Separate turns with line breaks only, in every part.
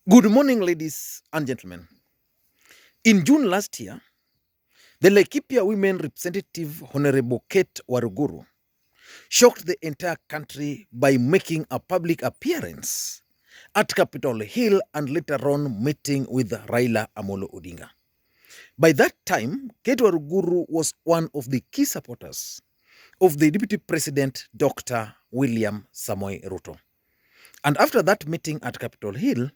Good morning, ladies and gentlemen. In June last year, the Laikipia Women Representative Honorable CATE WARUGURU shocked the entire country by making a public appearance at Capitol Hill and later on meeting with Raila Amolo Odinga. By that time, CATE WARUGURU was one of the key supporters of the Deputy President, Dr. William Samoei Ruto. And after that meeting at Capitol Hill,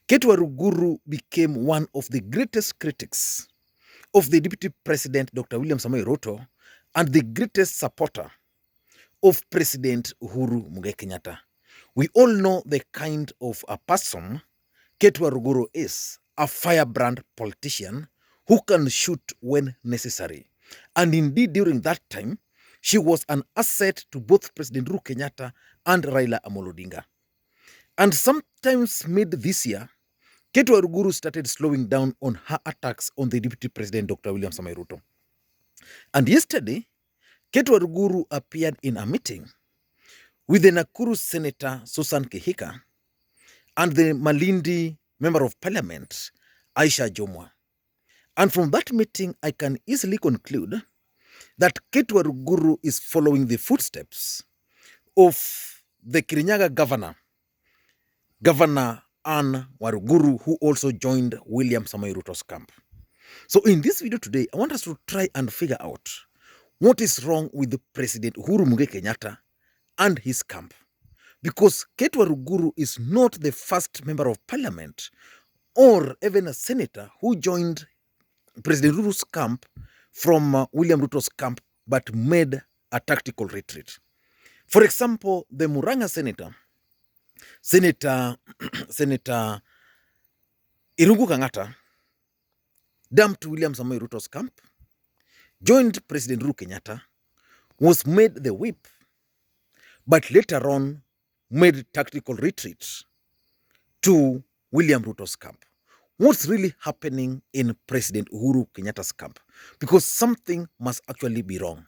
CATE WARUGURU became one of the greatest critics of the Deputy President, Dr. William Samoei Ruto, and the greatest supporter of President UHURU Kenyatta. We all know the kind of a person CATE WARUGURU is, a firebrand politician who can shoot when necessary. And indeed, during that time, she was an asset to both President UHURU Kenyatta and Raila Amolo Odinga. And sometimes mid this year, CATE WARUGURU started slowing down on her attacks on the Deputy President, Dr. William Samoei Ruto. And yesterday, CATE WARUGURU appeared in a meeting with the Nakuru Senator Susan Kihika and the Malindi Member of Parliament, Aisha Jomwa. And from that meeting, I can easily conclude that CATE WARUGURU is following the footsteps of the Kirinyaga Governor Anne Waruguru, who also joined William Samoei Ruto's camp. So in this video today, I want us to try and figure out what is wrong with the President UHURU Kenyatta and his camp. Because CATE WARUGURU is not the first member of parliament or even a senator who joined President Ruto's camp from William Ruto's camp but made a tactical retreat. For example, the Muranga Senator Uruguru Kenyatta dumped William Samoei Ruto's camp, joined President UHURU Kenyatta, was made the whip, but later on made tactical retreat to William Ruto's camp. What's really happening in President UHURU Kenyatta's camp? Because something must actually be wrong.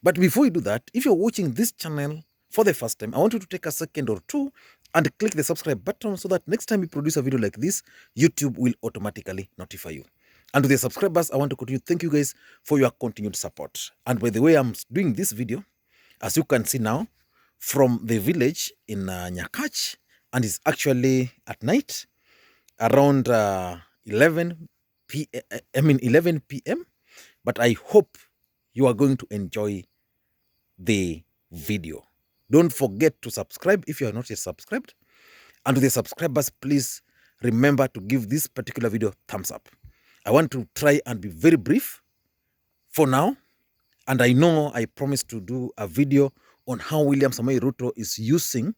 But before you do that, if you're watching this channel for the first time, I want you to take a second or two and click the subscribe button so that next time we produce a video like this, YouTube will automatically notify you. And to the subscribers, I want to continue. Thank you guys for your continued support. And by the way, I'm doing this video, as you can see now, from the village in Nyakach, and it's actually at night around 11 p.m. But I hope you are going to enjoy the video. Don't forget to subscribe if you are not yet subscribed. And to the subscribers, please remember to give this particular video thumbs up. I want to try and be very brief for now. And I know I promised to do a video on how William Samoei Ruto is using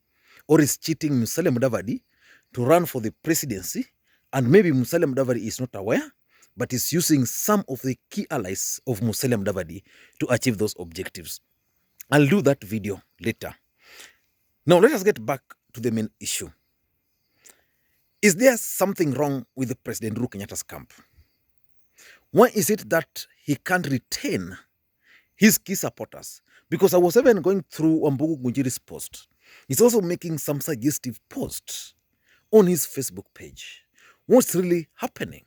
or is cheating Musalia Mudavadi to run for the presidency. And maybe Musalia Mudavadi is not aware, but is using some of the key allies of Musalia Mudavadi to achieve those objectives. I'll do that video later. Now, let us get back to the main issue. Is there something wrong with the President UHURU Kenyatta's camp? Why is it that he can't retain his key supporters? Because I was even going through Wambugu Ngunjiri's post. He's also making some suggestive posts on his Facebook page. What's really happening?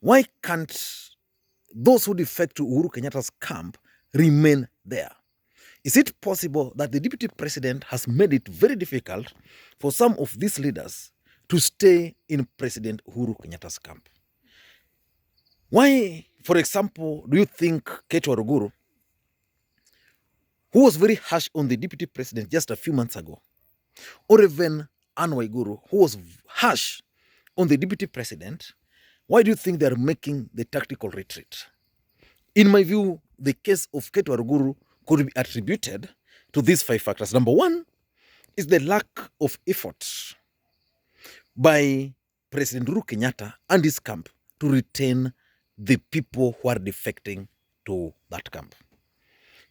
Why can't those who defect to UHURU Kenyatta's camp remain there? Is it possible that the Deputy President has made it very difficult for some of these leaders to stay in President UHURU Kenyatta's camp? Why, for example, do you think CATE WARUGURU, who was very harsh on the Deputy President just a few months ago, or even Anne Waiguru, who was harsh on the Deputy President, why do you think they are making the tactical retreat? In my view, the case of CATE WARUGURU could be attributed to these 5 factors. Number one is the lack of effort by President UHURU Kenyatta and his camp to retain the people who are defecting to that camp.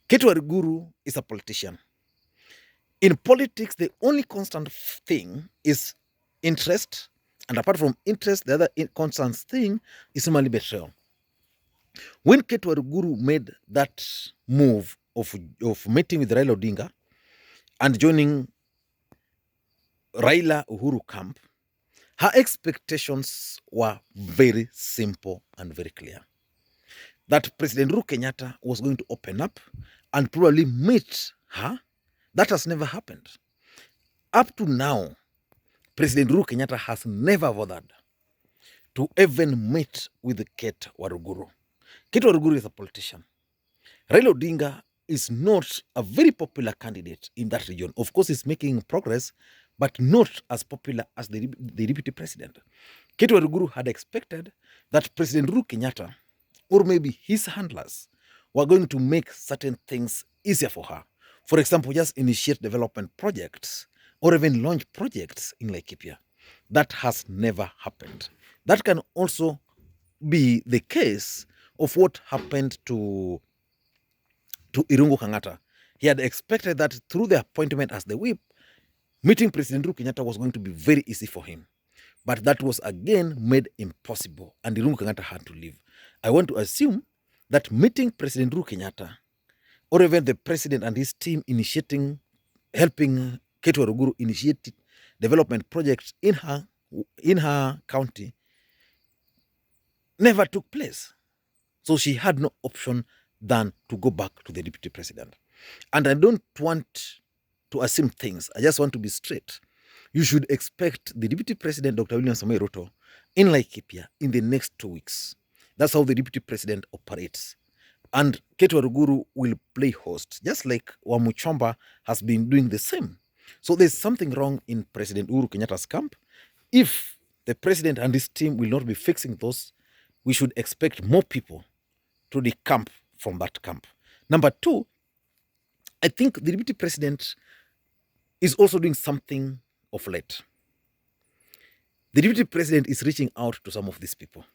CATE WARUGURU is a politician. In politics, the only constant thing is interest, and apart from interest, the other constant thing is human betrayal. When CATE WARUGURU made that move of meeting with Raila Odinga and joining Raila UHURU camp, Her expectations were very simple and very clear. That President Uhuru Kenyatta was going to open up and probably meet her. That has never happened. Up to now, President Uhuru Kenyatta has never bothered to even meet with CATE WARUGURU. CATE WARUGURU is a politician. Raila Odinga is not a very popular candidate in that region. Of course, he's making progress, but not as popular as the deputy president. CATE WARUGURU had expected that President Uhuru Kenyatta, or maybe his handlers, were going to make certain things easier for her. For example, just initiate development projects or even launch projects in Laikipia. That has never happened. That can also be the case of what happened to UHURU Kenyatta. He had expected that through the appointment as the whip, meeting President Uhuru Kenyatta was going to be very easy for him. But that was again made impossible, and UHURU Kenyatta had to leave. I want to assume that meeting President Uhuru Kenyatta, or even the president and his team helping CATE WARUGURU initiate development projects in her county, never took place. So she had no option than to go back to the deputy president. And I don't want to assume things. I just want to be straight. You should expect the deputy president, Dr. William Samoei Ruto, in Laikipia in the next 2 weeks. That's how the deputy president operates. And CATE WARUGURU will play host, just like Wamuchomba has been doing the same. So there's something wrong in President Uhuru Kenyatta's camp. If the president and his team will not be fixing those, we should expect more people to the camp from that camp. Number two, I think the deputy president is also doing something of late. The deputy president is reaching out to some of these people.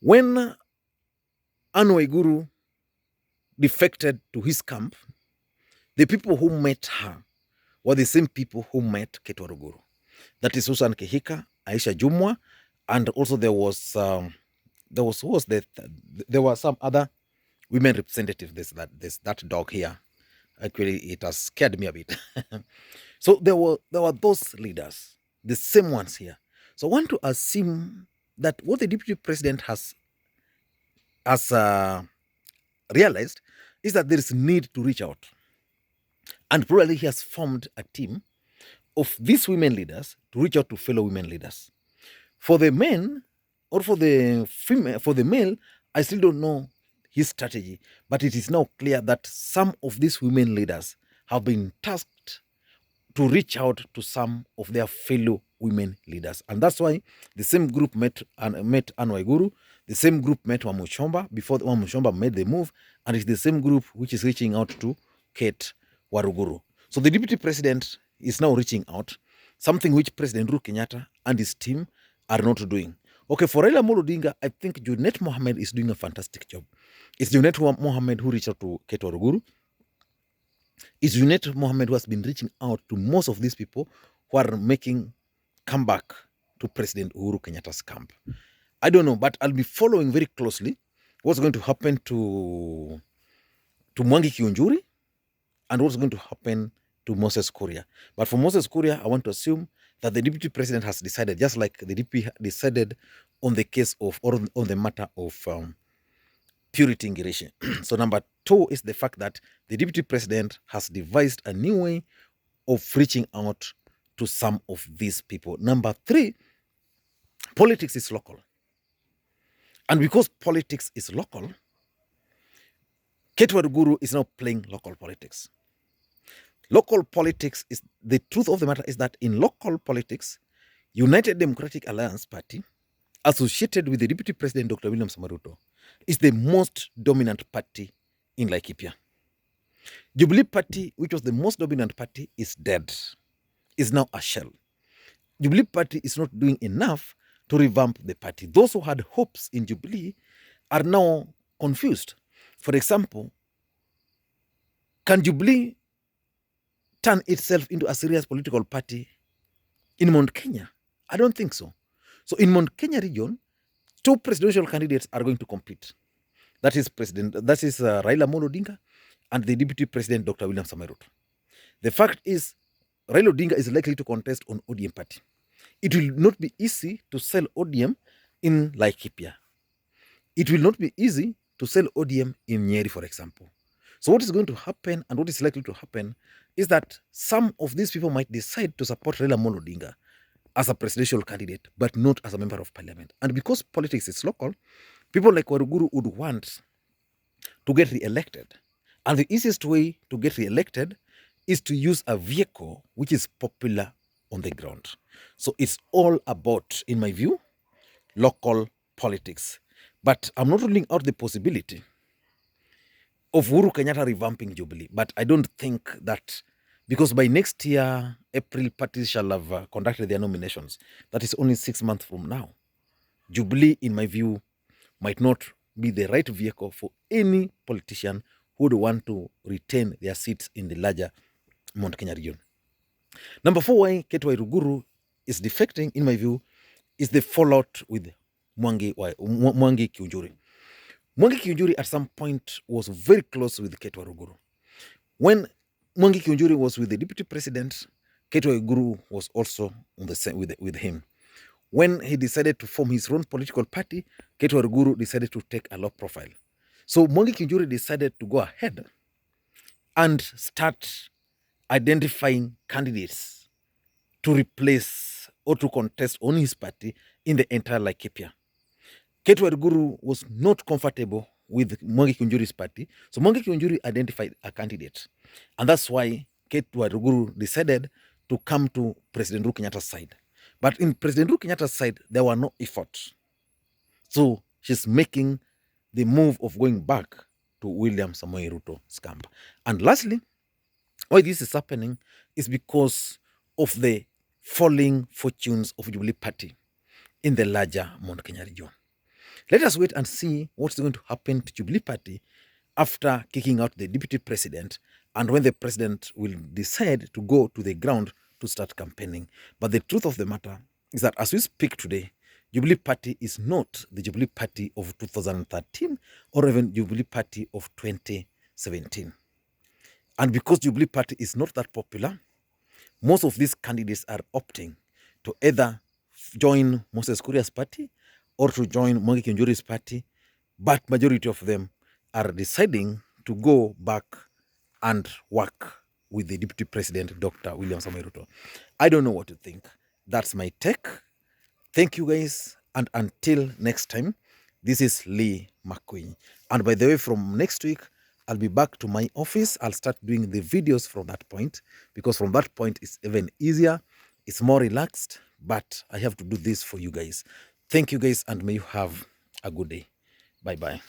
When Uruguru defected to his camp, the people who met her were the same people who met CATE WARUGURU. That is Susan Kihika, Aisha Jumwa, and also there were some other women representatives. That dog here, actually, it has scared me a bit. So there were those leaders, the same ones here. So I want to assume that what the deputy president has realized is that there is need to reach out. And probably he has formed a team of these women leaders to reach out to fellow women leaders. For the men or for the female, for the male, I still don't know his strategy, but it is now clear that some of these women leaders have been tasked to reach out to some of their fellow women leaders. And that's why the same group met Uruguru, the same group met Wamuchomba before Wamuchomba made the move, and it's the same group which is reaching out to CATE WARUGURU. So the deputy president is now reaching out, something which President Uhuru Kenyatta and his team are not doing. Okay, for Raila Odinga, I think Junet Mohammed is doing a fantastic job. It's Junet Mohammed who reached out to CATE WARUGURU. It's Junet Mohammed who has been reaching out to most of these people who are making comeback to President Uhuru Kenyatta's camp. I don't know, but I'll be following very closely what's going to happen to Mwangi Kiunjuri and what's going to happen to Moses Kuria. But for Moses Kuria, I want to assume that the deputy president has decided, just like the DP decided on the case of, or on the matter of purity ingredient. So number two is the fact that the deputy president has devised a new way of reaching out to some of these people. Number three, politics is local. And because politics is local, CATE WARUGURU is now playing local politics. Local politics is, the truth of the matter is that in local politics, United Democratic Alliance Party, associated with the Deputy President Dr. William Samoei Ruto, is the most dominant party in Laikipia. Jubilee Party, which was the most dominant party, is dead, is now a shell. Jubilee Party is not doing enough to revamp the party. Those who had hopes in Jubilee are now confused. For example, can Jubilee turn itself into a serious political party in Mount Kenya? I don't think so. So in Mount Kenya region, two presidential candidates are going to compete. That is Raila Odinga and the Deputy President Dr. William Samoei Ruto. The fact is, Raila Odinga is likely to contest on ODM party. It will not be easy to sell ODM in Laikipia. It will not be easy to sell ODM in Nyeri, for example. So what is going to happen and what is likely to happen is that some of these people might decide to support Raila Amolo Odinga as a presidential candidate, but not as a member of parliament. And because politics is local, people like Uruguru would want to get re-elected. And the easiest way to get re-elected is to use a vehicle which is popular on the ground. So it's all about, in my view, local politics. But I'm not ruling out the possibility of UHURU Kenyatta revamping Jubilee. But I don't think that, because by next year, April, parties shall have conducted their nominations. That is only 6 months from now. Jubilee, in my view, might not be the right vehicle for any politician who would want to retain their seats in the larger Mount Kenya region. Number 4, why CATE WARUGURU is defecting, in my view, is the fallout with Mwangi Kiunjuri. Mwangi Kiunjuri at some point was very close with CATE WARUGURU. When Mwangi Kiunjuri was with the deputy president, CATE WARUGURU was also on the same with him. When he decided to form his own political party, CATE WARUGURU decided to take a low profile. So Mwangi Kiunjuri decided to go ahead and start identifying candidates to replace or to contest on his party in the entire Laikipia. CATE WARUGURU was not comfortable with Mwangi Kiunjuri's party, so Mwangi Kiunjuri identified a candidate. And that's why CATE WARUGURU decided to come to President Uhuru Kenyatta's side. But in President Uhuru Kenyatta's side, there were no efforts. So she's making the move of going back to William Samoei Ruto's camp. And lastly, why this is happening is because of the falling fortunes of Jubilee Party in the larger Mount Kenya region. Let us wait and see what's going to happen to Jubilee Party after kicking out the deputy president and when the president will decide to go to the ground to start campaigning. But the truth of the matter is that as we speak today, Jubilee Party is not the Jubilee Party of 2013 or even Jubilee Party of 2017. And because Jubilee Party is not that popular, most of these candidates are opting to either join Moses Kuria's party or to join Mwangi Kiunjuri's party, but majority of them are deciding to go back and work with the Deputy President, Dr. William Samoei Ruto. I don't know what to think. That's my take. Thank you guys, and until next time, this is Lee McQueen. And by the way, from next week, I'll be back to my office. I'll start doing the videos from that point, because from that point, it's even easier. It's more relaxed, but I have to do this for you guys. Thank you guys, and may you have a good day. Bye-bye.